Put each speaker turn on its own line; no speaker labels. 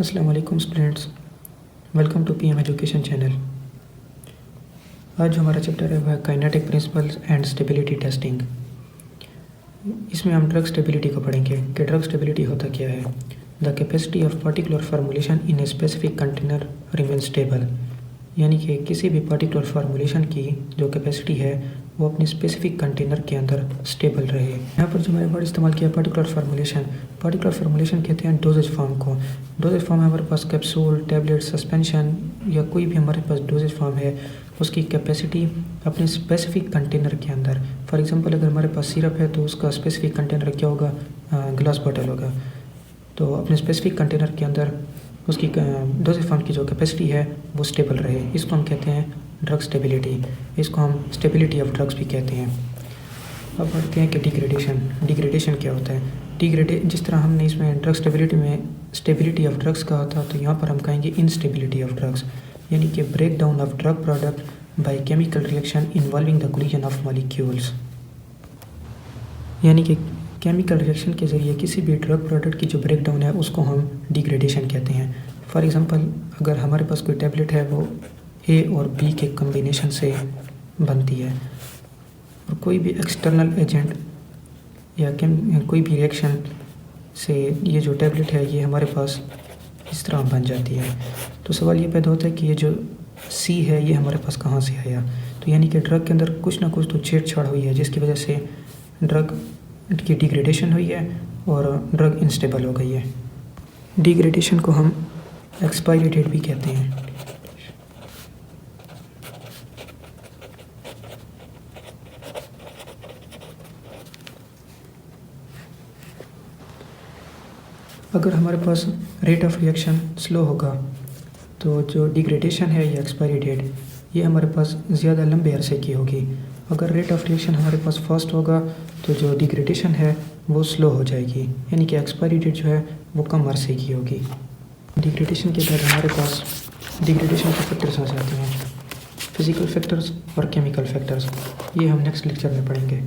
अस्सलाम वालेकुम students, welcome to PM education channel. आज जो हमारा चैप्टर है वह kinetic principles and stability testing. इसमें हम ड्रग स्टेबिलिटी को पढ़ेंगे कि ड्रग स्टेबिलिटी होता क्या है। The capacity of particular formulation in a specific container remain stable, यानी कि किसी भी पर्टिकुलर फार्मूलेशन की जो कैपेसिटी है वो अपने स्पेसिफिक कंटेनर के अंदर स्टेबल रहे। यहाँ पर जो मैंने वर्ड इस्तेमाल किया पर्टिकुलर फार्मूलेशन कहते हैं डोजेज फॉर्म को। डोजेज फॉर्म हमारे पास कैप्सूल, टैबलेट, सस्पेंशन या कोई भी हमारे पास डोजेज फॉर्म है, उसकी कैपेसिटी अपने स्पेसिफिक कंटेनर के अंदर। फॉर एग्जांपल अगर हमारे पास सिरप है तो उसका स्पेसिफिक कंटेनर क्या होगा, ग्लास बॉटल होगा। तो अपने स्पेसिफिक कंटेनर के अंदर उसकी डोजेज फॉर्म की जो कैपेसिटी है वो स्टेबल रहे, इसको हम कहते हैं ड्रग स्टेबिलिटी। इसको हम स्टेबिलिटी ऑफ ड्रग्स भी कहते हैं। अब पढ़ते हैं कि डिग्रेडेशन क्या होता है। जिस तरह हमने इसमें ड्रग स्टेबिलिटी में स्टेबिलिटी ऑफ ड्रग्स कहा था, तो यहाँ पर हम कहेंगे इनस्टेबिलिटी ऑफ ड्रग्स, यानी कि break down of drug product by chemical reaction involving the collision of molecules, यानी कि केमिकल रिएक्शन के ज़रिए किसी भी ड्रग प्रोडक्ट की जो ब्रेक डाउन है उसको हम डिग्रेडेशन कहते हैं। फॉर एग्ज़ाम्पल अगर हमारे पास कोई टैबलेट है वो ए और बी के कम्बिनेशन से बनती है, और कोई भी एक्सटर्नल एजेंट या कोई भी रिएक्शन से ये जो टैबलेट है ये हमारे पास इस तरह बन जाती है। तो सवाल ये पैदा होता है कि ये जो सी है ये हमारे पास कहाँ से आया। तो यानी कि ड्रग के अंदर कुछ ना कुछ तो छेड़छाड़ हुई है जिसकी वजह से ड्रग की डिग्रेडेशन हुई है और ड्रग इनस्टेबल हो गई है। डिग्रेडेशन को हम एक्सपायरी डेट भी कहते हैं। अगर हमारे पास रेट ऑफ रिएक्शन स्लो होगा तो जो डिग्रेडेशन है या एक्सपायरी डेट ये हमारे पास ज़्यादा लंबे अरसे की होगी। अगर रेट ऑफ रिएक्शन हमारे पास फास्ट होगा तो जो डिग्रेडेशन है वो स्लो हो जाएगी, यानी कि एक्सपायरी डेट जो है वो कम अरसे की होगी। डिग्रेडेशन के बाद हमारे पास डिग्रेडेशन के फैक्टर्स आ जाते हैं, फिज़िकल फैक्टर्स और केमिकल फैक्टर्स। ये हम नेक्स्ट लेक्चर में पढ़ेंगे।